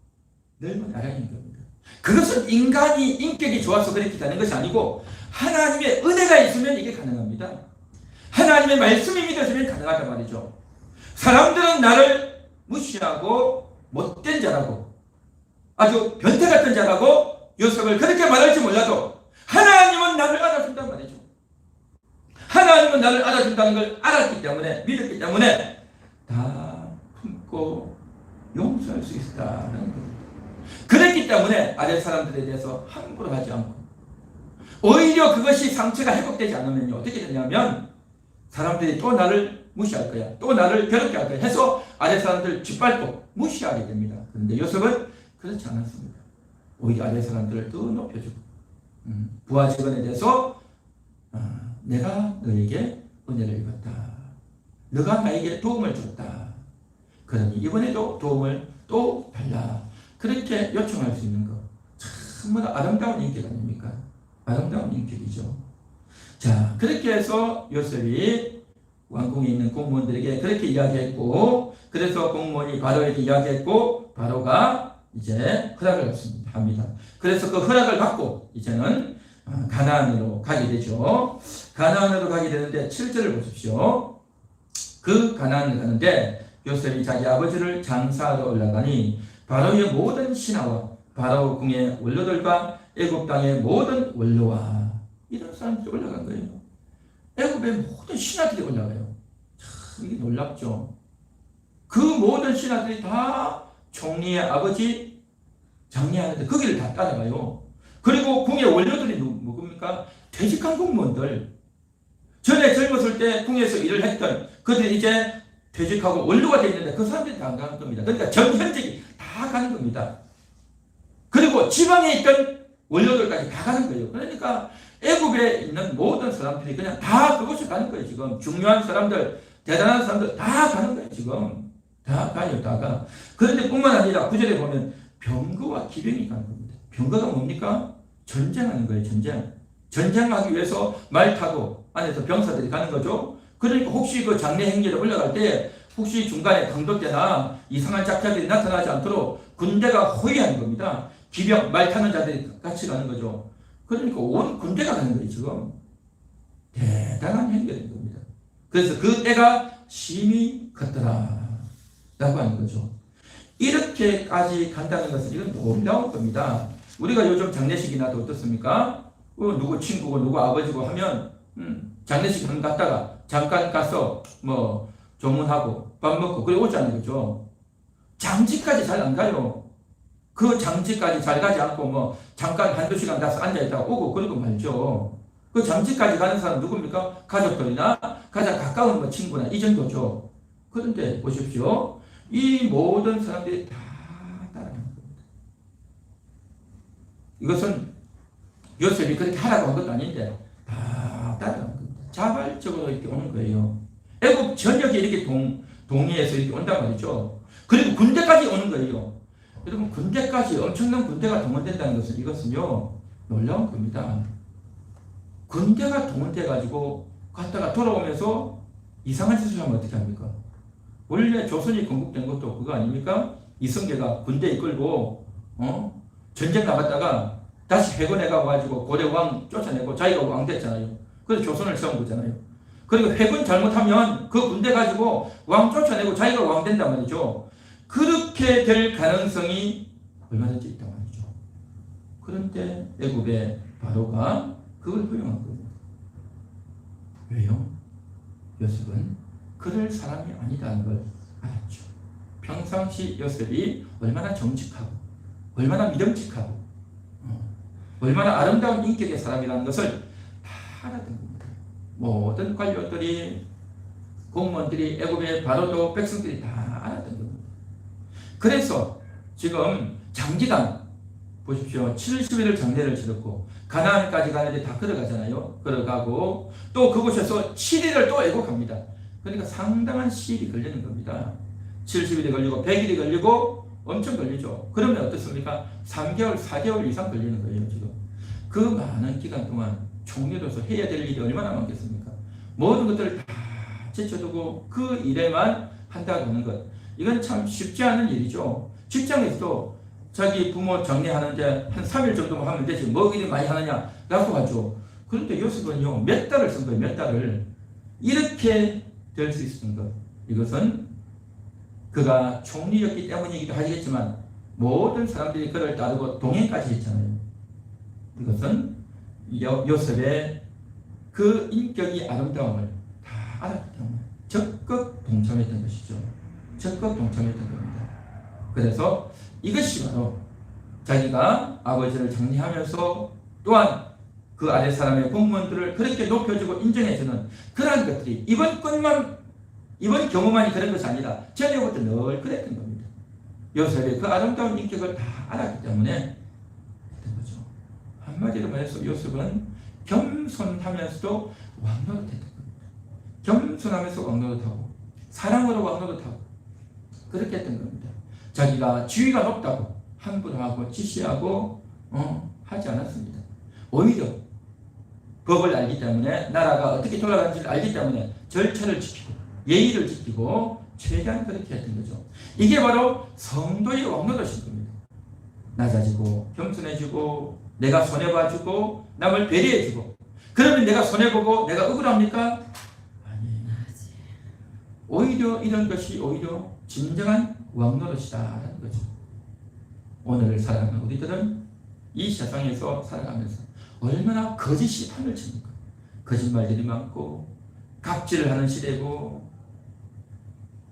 Speaker 1: 넓은 아량인 겁니다. 그것은 인간이 인격이 좋아서 그렇게 되는 것이 아니고 하나님의 은혜가 있으면 이게 가능합니다. 하나님의 말씀이 믿어지면 가능하단 말이죠. 사람들은 나를 무시하고 못된 자라고 아주 변태 같은 자라고 요셉을 그렇게 말할지 몰라도 하나님은 나를 알아준단 말이죠. 하나님은 나를 알아준다는 걸 알았기 때문에 믿었기 때문에 다 품고 용서할 수 있다는 겁니다. 그랬기 때문에 아래 사람들에 대해서 함부로 하지 않고 오히려 그것이 상처가 회복되지 않으면요 어떻게 되냐면 사람들이 또 나를 무시할 거야, 또 나를 괴롭게 할 거야 해서 아래 사람들을 짓밟고 무시하게 됩니다. 그런데 요셉은 그렇지 않았습니다. 오히려 아래 사람들을 더 높여주고 부하 직원에 대해서 내가 너에게 은혜를 입었다, 너가 나에게 도움을 줬다, 그러니 이번에도 도움을 또 달라, 그렇게 요청할 수 있는 것 정말 아름다운 인격 아닙니까? 아름다운 인격이죠. 자, 그렇게 해서 요셉이 왕궁에 있는 공무원들에게 그렇게 이야기했고, 그래서 공무원이 바로에게 이야기했고 바로가 이제 허락을 합니다. 그래서 그 허락을 받고 이제는 가나안으로 가게 되죠. 가나안으로 가게 되는데 7절을 보십시오. 그 가나안을 가는데 요셉이 자기 아버지를 장사하러 올라가니 바로의 모든 신하와 바로 궁의 원로들과 애굽 땅의 모든 원로와 이런 사람들이 올라간 거예요. 애굽의 모든 신하들이 올라가요. 참 이게 놀랍죠. 그 모든 신하들이 다 총리의 아버지 장례하는데 거기를 다 따라가요. 그리고 궁의 원로들이 누굽니까? 퇴직한 공무원들. 전에 젊었을 때 궁에서 일을 했던 그들이 이제 퇴직하고 원로가 되어 있는데 그 사람들이 다 안 가는 겁니다. 그러니까 전 현직이 다 가는 겁니다. 그리고 지방에 있던 원로들까지 다 가는 거예요. 그러니까 애굽에 있는 모든 사람들이 그냥 다 그곳에 가는 거예요. 지금 중요한 사람들, 대단한 사람들 다 가는 거예요. 지금 다 가요. 다 가. 그런데 뿐만 아니라 구절에 보면 병거와 기병이 가는 겁니다. 병거가 뭡니까? 전쟁하는 거예요. 전쟁하기 위해서 말 타고 안에서 병사들이 가는 거죠. 그러니까 혹시 그 장례 행렬에 올라갈 때 혹시 중간에 강도 때나 이상한 작자들이 나타나지 않도록 군대가 호위하는 겁니다. 기병, 말 타는 자들이 같이 가는 거죠. 그러니까 온 군대가 가는 거예요. 지금 대단한 행렬인 겁니다. 그래서 그 때가 심히 컸더라 라고 하는 거죠. 이렇게까지 간다는 것은 이건 놀라운 겁니다. 우리가 요즘 장례식이나도 어떻습니까? 누구 친구고 누구 아버지고 하면 장례식 한 갔다가 잠깐 가서 뭐 조문하고 밥 먹고 그래 오자는 거죠. 장지까지 잘 안 가요. 그 장지까지 잘 가지 않고 뭐 잠깐 한두 시간 가서 앉아있다가 오고 그러고 말죠. 그 장지까지 가는 사람 누굽니까? 가족들이나 가장 가까운 뭐 친구나 이 정도죠. 그런데 보십시오. 이 모든 사람들이 다 따라가는 겁니다. 이것은 요셉이 그렇게 하라고 한 것도 아닌데 다 따라가는 겁니다. 자발적으로 이렇게 오는 거예요. 애굽 전역에 이렇게 동의해서 이렇게 온단 말이죠. 그리고 군대까지 오는 거예요. 여러분 군대까지 엄청난 군대가 동원된다는 것은 이것은요 놀라운 겁니다. 군대가 동원돼 가지고 갔다가 돌아오면서 이상한 짓을 하면 어떻게 합니까? 원래 조선이 건국된 것도 그거 아닙니까? 이성계가 군대 이끌고 전쟁 나갔다가 다시 회군해 가지고 고려 왕 쫓아내고 자기가 왕 됐잖아요. 그래서 조선을 세운 거잖아요. 그리고 회군 잘못하면 그 군대 가지고 왕 쫓아내고 자기가 왕 된단 말이죠. 그렇게 될 가능성이 얼마든지 있단 말이죠. 그런데 애굽의 바로가 그걸 허용한 겁니다. 왜요? 요셉은 그럴 사람이 아니다는 걸 알았죠. 평상시 요셉이 얼마나 정직하고 얼마나 믿음직하고 얼마나 아름다운 인격의 사람이라는 것을 다 알았던 겁니다. 모든 관료들이 공무원들이 애굽의 바로도 백성들이 다 알았던 겁니다. 그래서 지금 장기간 보십시오. 70일을 장례를 치렀고 가나안까지 가는데 다 걸어가잖아요. 걸어가고 또 그곳에서 7일을 또 애곡합니다. 그러니까 상당한 시일이 걸리는 겁니다. 70일이 걸리고 100일이 걸리고 엄청 걸리죠. 그러면 어떻습니까? 3개월, 4개월 이상 걸리는 거예요, 지금. 그 많은 기간 동안 총리로서 해야 될 일이 얼마나 많겠습니까? 모든 것들을 다 제쳐두고 그 일에만 한다는 것. 이건 참 쉽지 않은 일이죠. 직장에서도 자기 부모 정리하는데 한 3일 정도만 하면 되지 뭐 일이 많이 하느냐라고 하죠. 그런데 요셉은요, 몇 달을 쓴 거예요, 몇 달을. 이렇게 될 수 있었던 것. 이것은 그가 총리였기 때문이기도 하겠지만 모든 사람들이 그를 따르고 동행까지 했잖아요. 이것은 요셉의 그 인격이 아름다움을 다 알았기 때문에 적극 동참했던 것이죠. 적극 동참했던 겁니다. 그래서 이것이 바로 자기가 아버지를 정리하면서 또한 그 아래 사람의 공무원들을 그렇게 높여주고 인정해주는 그러한 것들이 이번 경우만이 그런 것이 아니라 전에부터 늘 그랬던 겁니다. 요셉의 그 아름다운 인격을 다 알았기 때문에 했던 거죠. 한마디로 말해서 요셉은 겸손하면서도 왕노릇했던 겁니다. 겸손하면서 왕노릇하고 사랑으로 왕노릇하고 그렇게 했던 겁니다. 자기가 지위가 높다고 함부로 하고 지시하고 하지 않았습니다. 오히려 법을 알기 때문에 나라가 어떻게 돌아가는지를 알기 때문에 절차를 지키고 예의를 지키고 최대한 그렇게 했던 거죠. 이게 바로 성도의 왕노릇인 겁니다. 낮아지고 겸손해지고 내가 손해봐주고 남을 배려해주고 그러면 내가 손해보고 내가 억울합니까? 아니에요. 오히려 이런 것이 오히려 진정한 왕노릇이다라는 거죠. 오늘을 살아가는 우리들은 이 세상에서 살아가면서 얼마나 거짓이 판을 칩니까? 거짓말들이 많고 갑질을 하는 시대고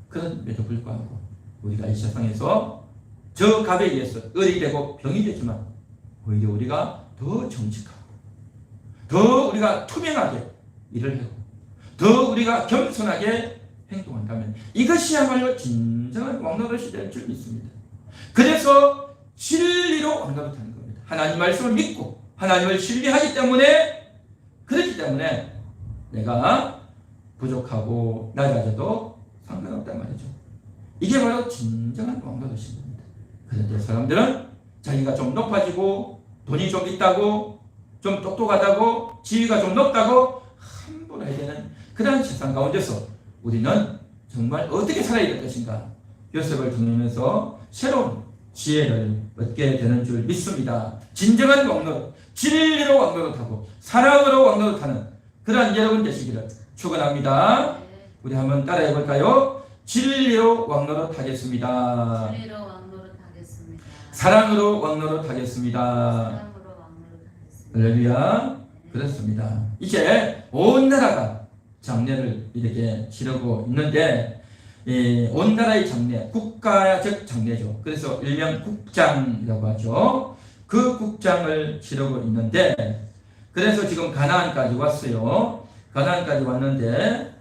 Speaker 1: 그런데도 불구하고 우리가 이 세상에서 저 갑에 의해서 을이 되고 병이 되지만 오히려 우리가 더 정직하고 더 우리가 투명하게 일을 하고 더 우리가 겸손하게 행동한다면 이것이야말로 진정한 왕노릇이 될 줄 믿습니다. 그래서 진리로 왕노릇하는 겁니다. 하나님 말씀을 믿고 하나님을 신뢰하기 때문에 그렇기 때문에 내가 부족하고 낮아져도 상관없단 말이죠. 이게 바로 진정한 왕노릇인 겁니다. 그런데 사람들은 자기가 좀 높아지고 돈이 좀 있다고 좀 똑똑하다고 지위가 좀 높다고 함부로 해야 되는 그런 세상 가운데서 우리는 정말 어떻게 살아야 될 것인가 요셉을 통하면서 새로운 지혜를 얻게 되는 줄 믿습니다. 진정한 왕노릇, 진리로 왕노릇하고 사랑으로 왕노릇하는 그러한 여러분 되시기를 축원합니다. 우리 한번 따라해 볼까요? 진리로 왕노릇하겠습니다.
Speaker 3: 진리로 왕노릇하겠습니다.
Speaker 1: 사랑으로 왕노릇하겠습니다.
Speaker 3: 사랑으로 왕노릇하겠습니다.
Speaker 1: 할렐루야. 그렇습니다. 이제 온 나라가 장례를 이렇게 치르고 있는데 온 나라의 장례, 국가적 장례죠. 그래서 일명 국장이라고 하죠. 그 국장을 치르고 있는데 그래서 지금 가나안까지 왔어요. 가나안까지 왔는데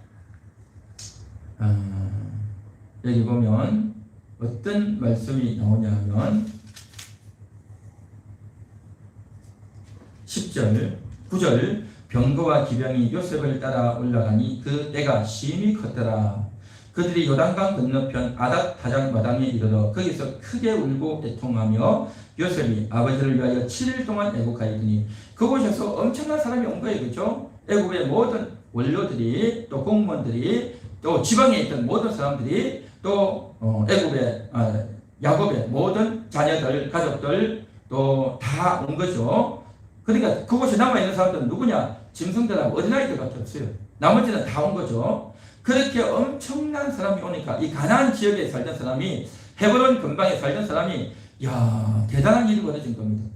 Speaker 1: 여기 보면 어떤 말씀이 나오냐 하면 10절, 9절 병거와 기병이 요셉을 따라 올라가니 그 때가 심히 컸더라. 그들이 요단강 건너편 아닷 다장 마당에 이르러 거기서 크게 울고 애통하며 요셉이 아버지를 위하여 7일 동안 애국하였더니 그곳에서 엄청난 사람이 온 거예요. 그렇죠? 애국의 모든 원로들이 또 공무원들이 또 지방에 있던 모든 사람들이 또 애국의 야곱의 모든 자녀들 가족들 또 다 온 거죠. 그러니까 그곳에 남아있는 사람들은 누구냐? 짐승들하고 어린아이들밖에 없어요. 나머지는 다 온 거죠. 그렇게 엄청난 사람이 오니까 이 가나안 지역에 살던 사람이 헤브론 근방에 살던 사람이 대단한 일이 벌어진 겁니다.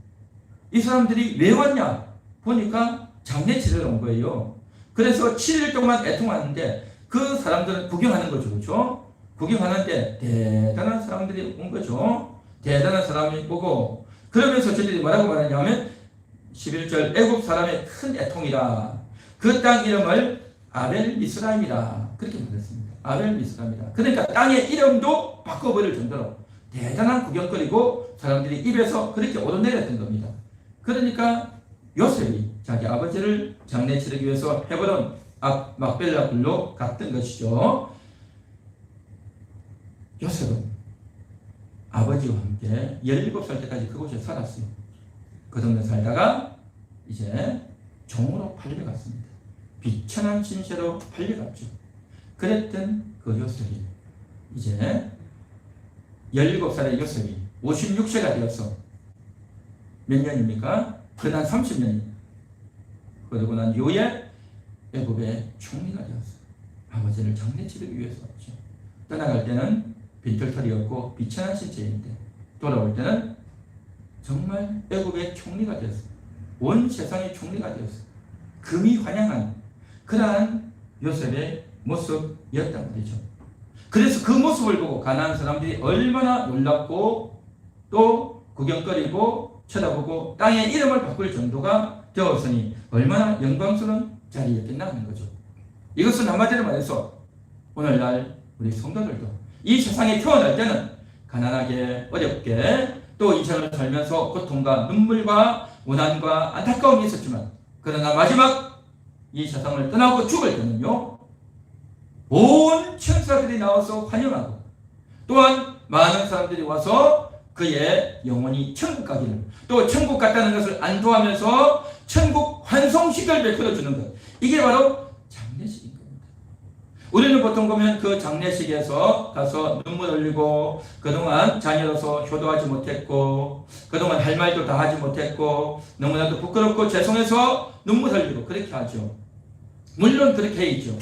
Speaker 1: 이 사람들이 왜 왔냐? 보니까 장례 치르러 온 거예요. 그래서 7일 동안 애통하는데 그 사람들은 구경하는 거죠. 그렇죠? 구경하는데 대단한 사람들이 온 거죠. 대단한 사람이 오고 그러면서 저들이 뭐라고 말하냐면 11절 애굽 사람의 큰 애통이라 그 땅 이름을 아벨 미스라임이라 그렇게 말했습니다. 아벨 미스라임이라. 그러니까 땅의 이름도 바꿔버릴 정도로 대단한 구경거리고 사람들이 입에서 그렇게 오르내렸던 겁니다. 그러니까 요셉이 자기 아버지를 장례 치르기 위해서 헤브론 앞 막벨라 굴로 갔던 것이죠. 요셉은 아버지와 함께 17살 때까지 그곳에 살았어요. 그 동네 살다가 이제 종으로 팔려갔습니다. 비천한 신세로 팔려갔죠. 그랬던 그 요셉이 이제 17살의 요셉이 56세가 되어서 몇 년입니까? 그난 30년이. 그러고 난 요에 애굽의 총리가 되었어요. 아버지를 장례치르기 위해서 왔죠. 떠나갈 때는 빈털털이었고 비천한 신세인데 돌아올 때는 정말 애굽의 총리가 되었어요. 온 세상의 총리가 되었어요. 금이 환영한 그러한 요셉의 모습이었단 말이죠. 그래서 그 모습을 보고 가나안 사람들이 얼마나 놀랍고 또 구경거리고 쳐다보고 땅의 이름을 바꿀 정도가 되었으니 얼마나 영광스러운 자리였겠나 하는 거죠. 이것은 한마디로 말해서 오늘날 우리 성도들도 이 세상에 태어날 때는 가난하게 어렵게 또 인생을 살면서 고통과 눈물과 고난과 안타까움이 있었지만 그러나 마지막 이 세상을 떠나고 죽을 때는요 온 천사들이 나와서 환영하고 또한 많은 사람들이 와서 그의 영혼이 천국 가기를 또 천국 갔다는 것을 안도하면서 천국 환송식을 베풀어 주는 것, 이게 바로 장례식인 겁니다. 우리는 보통 보면 그 장례식에서 가서 눈물 흘리고 그동안 자녀로서 효도하지 못했고 그동안 할 말도 다 하지 못했고 너무나도 부끄럽고 죄송해서 눈물 흘리고 그렇게 하죠. 물론 그렇게 해야죠.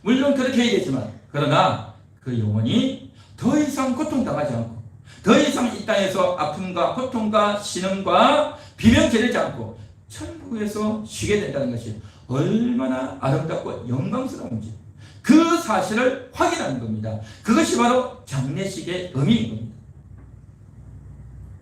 Speaker 1: 물론 그렇게 해야 되지만 그러나 그 영혼이 더 이상 고통당하지 않고 더 이상 이 땅에서 아픔과 고통과 신음과 비명지르지 않고 천국에서 쉬게 된다는 것이 얼마나 아름답고 영광스러운지 그 사실을 확인하는 겁니다. 그것이 바로 장례식의 의미인 겁니다.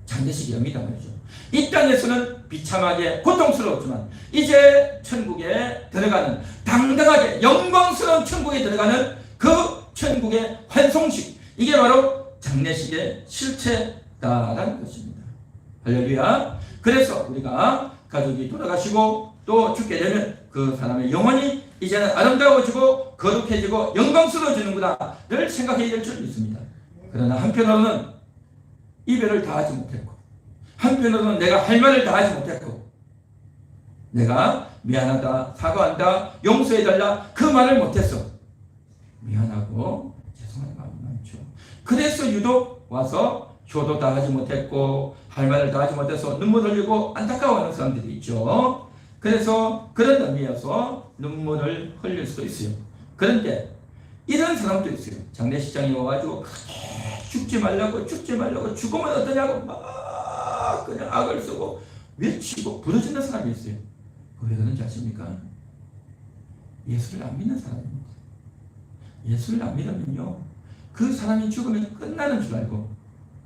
Speaker 1: 장례식의 의미다 말이죠. 이 땅에서는 비참하게 고통스러웠지만 이제 천국에 들어가는 당당하게 영광스러운 천국에 들어가는 그 천국의 환송식, 이게 바로 장례식의 실체다라는 것입니다. 할렐루야. 그래서 우리가 가족이 돌아가시고 또 죽게 되면 그 사람의 영혼이 이제는 아름다워지고 거룩해지고 영광스러워지는구나를 생각해야 될 줄 믿습니다. 그러나 한편으로는 이별을 다 하지 못했고 한편으로는 내가 할 말을 다 하지 못했고 내가 미안하다, 사과한다, 용서해달라 그 말을 못했어. 미안하고 죄송한 마음이 많죠. 그래서 유독 와서 효도 다 하지 못했고 할 말을 다 하지 못해서 눈물 흘리고 안타까워하는 사람들이 있죠. 그래서 그런 의미여서 눈물을 흘릴 수도 있어요. 그런데 이런 사람도 있어요. 장례식장에 와가지고 죽지 말라고 죽으면 어떠냐고 막 그냥 악을 쓰고 외치고 부르짖는 사람이 있어요. 왜 그런지 아십니까? 예수를 안 믿는 사람입니다. 예수를 안 믿으면요 그 사람이 죽으면 끝나는 줄 알고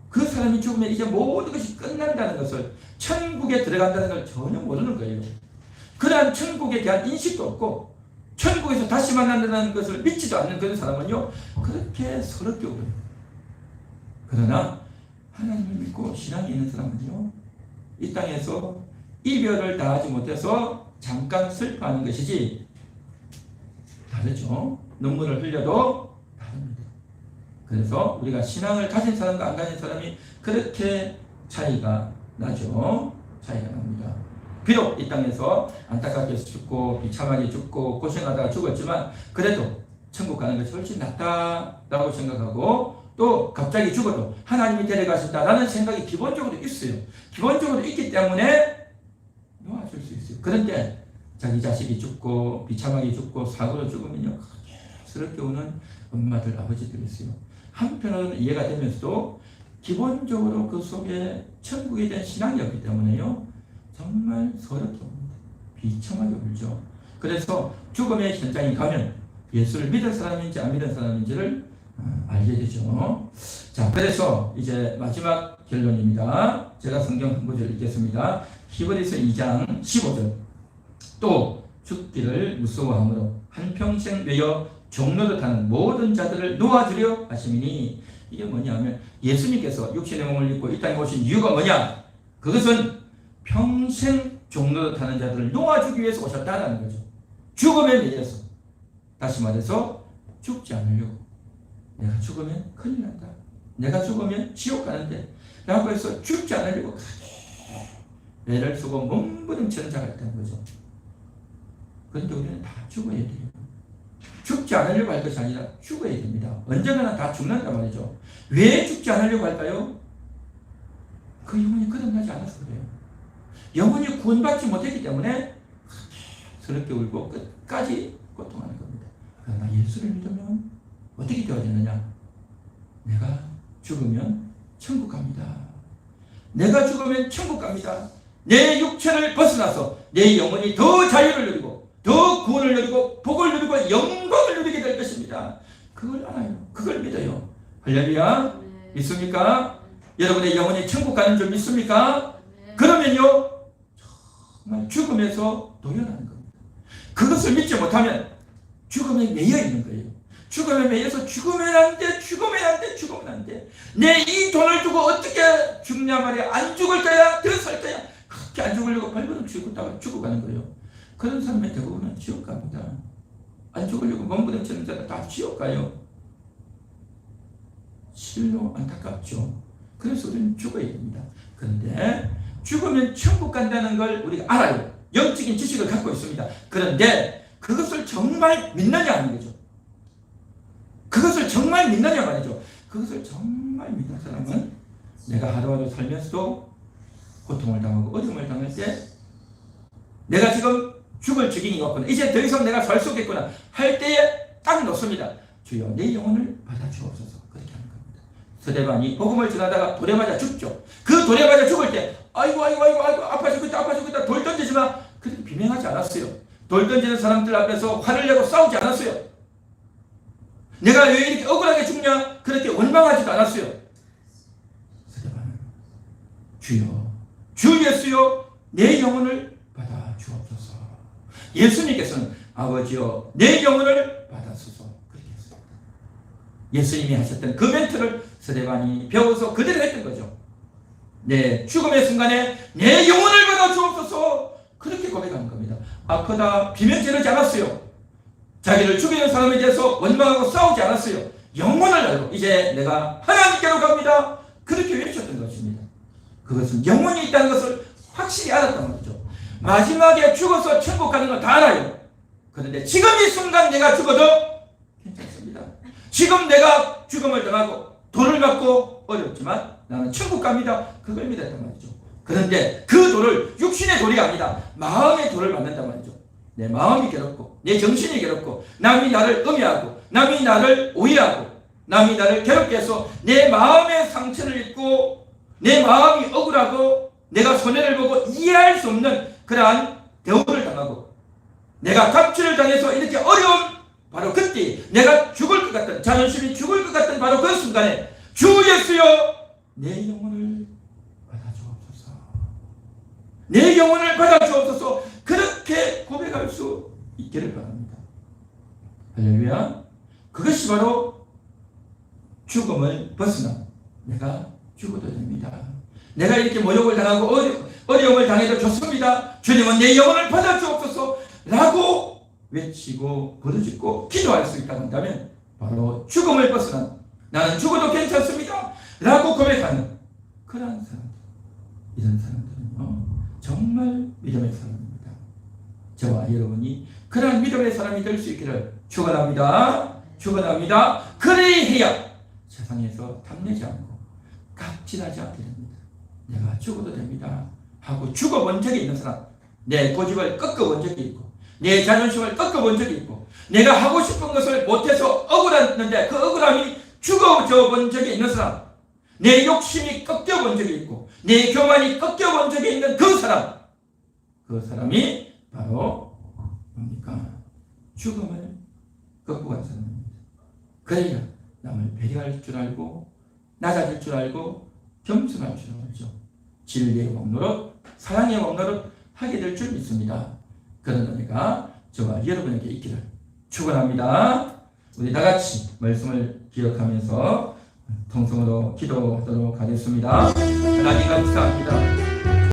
Speaker 1: 그 사람이 죽으면 이제 모든 것이 끝난다는 것을, 천국에 들어간다는 걸 전혀 모르는 거예요. 그러한 천국에 대한 인식도 없고 천국에서 다시 만난다는 것을 믿지도 않는 그런 사람은요 그렇게 서럽게 울어요. 그러나 하나님을 믿고 신앙이 있는 사람은요 이 땅에서 이별을 다 하지 못해서 잠깐 슬퍼하는 것이지 다르죠. 눈물을 흘려도 다릅니다. 그래서 우리가 신앙을 가진 사람과 안 가진 사람이 그렇게 차이가 나죠. 차이가 납니다. 비록 이 땅에서 안타깝게 죽고 비참하게 죽고 고생하다가 죽었지만 그래도 천국 가는 것이 훨씬 낫다라고 생각하고 또 갑자기 죽어도 하나님이 데려가신다라는 생각이 기본적으로 있어요. 기본적으로 있기 때문에 놓아줄 수 있어요. 그런데 자기 자식이 죽고 비참하게 죽고 사고로 죽으면요 스럽게 우는 엄마들 아버지들이 있어요. 한편으로는 이해가 되면서도 기본적으로 그 속에 천국에 대한 신앙이 없기 때문에요 정말 서럽게 옵니다. 비참하게 울죠. 그래서 죽음의 현장에 가면 예수를 믿을 사람인지 안 믿을 사람인지를 알게 되죠. 자, 그래서 이제 마지막 결론입니다. 제가 성경 한 구절 읽겠습니다. 히브리서 2장 15절. 또 죽기를 무서워함으로 한평생 외여 종노릇하는 모든 자들을 놓아주려 하심이니, 이게 뭐냐면 예수님께서 육신의 몸을 입고 이 땅에 오신 이유가 뭐냐? 그것은 평생 종노릇하는 자들을 놓아주기 위해서 오셨다라는 거죠. 죽음에 매여서, 다시 말해서 죽지 않으려고. 내가 죽으면 큰일 난다. 내가 죽으면 지옥 가는데 라고 해서 죽지 않으려고 애를 쓰고 몸부림치는 자가 있다는 거죠. 그런데 우리는 다 죽어야 돼요. 죽지 않으려고 할 것이 아니라 죽어야 됩니다. 언젠가는 다 죽는단 말이죠. 왜 죽지 않으려고 할까요? 그 영혼이 거듭나지 않아서 그래요. 영혼이 구원받지 못했기 때문에 스럽게 울고 끝까지 고통하는 겁니다. 그러나 예수를 믿으면 어떻게 되어야 되느냐? 내가 죽으면 천국 갑니다. 내가 죽으면 천국 갑니다. 내 육체를 벗어나서 내 영혼이 더 자유를 누리고 더 구원을 누리고 복을 누리고 영광을 누리게 될 것입니다. 그걸 알아요. 그걸 믿어요. 할렐루야. 믿습니까? 여러분의 영혼이 천국 가는 줄 믿습니까? 그러면요 정말 죽음에서 도연하는 겁니다. 그것을 믿지 못하면 죽음에 매여 있는 거예요. 죽음에 매여서 죽으면 안 돼, 죽으면 안 돼, 죽으면 안 돼. 내 이 돈을 두고 어떻게 죽냐 말이야. 안 죽을 거야, 더 살 거야. 그렇게 안 죽으려고 발버둥 치고 죽어가는 거예요. 그런 사람의 대부분은 지옥 갑니다. 안 죽으려고 몸부림치는 자가 다 지옥 가요. 실로 안타깝죠. 그래서 우리는 죽어야 됩니다. 그런데 죽으면 천국 간다는 걸 우리가 알아요. 영적인 지식을 갖고 있습니다. 그런데 그것을 정말 믿느냐 하는 거죠. 그것을 정말 믿느냐 말이죠. 그것을 정말 믿는 사람은 내가 하루하루 살면서도 고통을 당하고 어려움을 당할 때 내가 지금 죽을 지경이 왔구나. 이제 더 이상 내가 살 수 없겠구나 할 때에 딱 놓습니다. 주여 내 영혼을 받아주옵소서. 그렇게 하는 겁니다. 스데반이 복음을 전하다가 돌에 맞아 죽죠. 그 돌에 맞아 죽을 때 아이고 아파 죽겠다 돌 던지지마 그렇게 비명하지 않았어요. 돌 던지는 사람들 앞에서 화를 내고 싸우지 않았어요. 내가 왜 이렇게 억울하게 죽냐 그렇게 원망하지도 않았어요. 스데반은 주여 주 예수여 내 영혼을 받아 주옵소서. 예수님께서는 아버지여 내 영혼을 받아소서 그렇게 했습니다. 예수님이 하셨던 그 멘트를 스데반이 배워서 그대로 했던 거죠. 내 죽음의 순간에 내 영혼을 받아 주옵소서 그렇게 고백한 겁니다. 아프다 비명 지르지 않았어요. 자기를 죽이는 사람에 대해서 원망하고 싸우지 않았어요. 영혼을 알고 이제 내가 하나님께로 갑니다. 그렇게 외쳤던 것입니다. 그것은 영혼이 있다는 것을 확실히 알았단 말이죠. 마지막에 죽어서 천국 가는 건 다 알아요. 그런데 지금 이 순간 내가 죽어도 괜찮습니다. 지금 내가 죽음을 당하고 돌을 맞고 어렵지만 나는 천국 갑니다. 그걸 믿었단 말이죠. 그런데 그 돌을 육신의 돌이 아니다. 마음의 돌을 맞는단 말이죠. 내 마음이 괴롭고 내 정신이 괴롭고 남이 나를 음해하고 남이 나를 오해하고 남이 나를 괴롭게 해서 내 마음의 상처를 입고 내 마음이 억울하고 내가 손해를 보고 이해할 수 없는 그러한 대우를 당하고 내가 갑질을 당해서 이렇게 어려운 바로 그때 내가 죽을 것 같은 자존심이 죽을 것 같은 바로 그 순간에 주 예수여 내 영혼을 받아주옵소서. 내 영혼을 받아주옵소서. 그렇게 고백할 수 있기를 바랍니다. 할렐루야. 그것이 바로 죽음을 벗어나 내가 죽어도 됩니다. 내가 이렇게 모욕을 당하고 어려움을 당해도 좋습니다. 주님은 내 영혼을 받아주옵소서 라고 외치고 부르짖고 기도할 수 있다고 한다면 바로 죽음을 벗어난 나는 죽어도 괜찮습니다 라고 고백하는 그러한 사람들. 이런 사람들은 정말 믿음의 사람입니다. 저와 여러분이 그러한 믿음의 사람이 될 수 있기를 축원합니다. 축원합니다. 그래야 세상에서 탐내지 않고 갑질하지 않게 됩니다. 내가 죽어도 됩니다 하고 죽어본 적이 있는 사람, 내 고집을 꺾어본 적이 있고 내 자존심을 꺾어본 적이 있고 내가 하고 싶은 것을 못해서 억울했는데 그 억울함이 죽어져 본 적이 있는 사람, 내 욕심이 꺾여본 적이 있고 내 교만이 꺾여본 적이 있는 그 사람, 그 사람이 바로 뭡니까? 죽음을 꺾고 간 사람입니다. 그래야 남을 배려할 줄 알고 낮아질 줄 알고 겸손할 줄 알죠. 진리의 왕노릇 사랑의 왕노릇 하게 될 줄 믿습니다. 그런 은혜가 저와 여러분에게 있기를 축원합니다. 우리 다같이 말씀을 기억하면서 통성으로 기도하도록 하겠습니다. 하나님 감사합니다.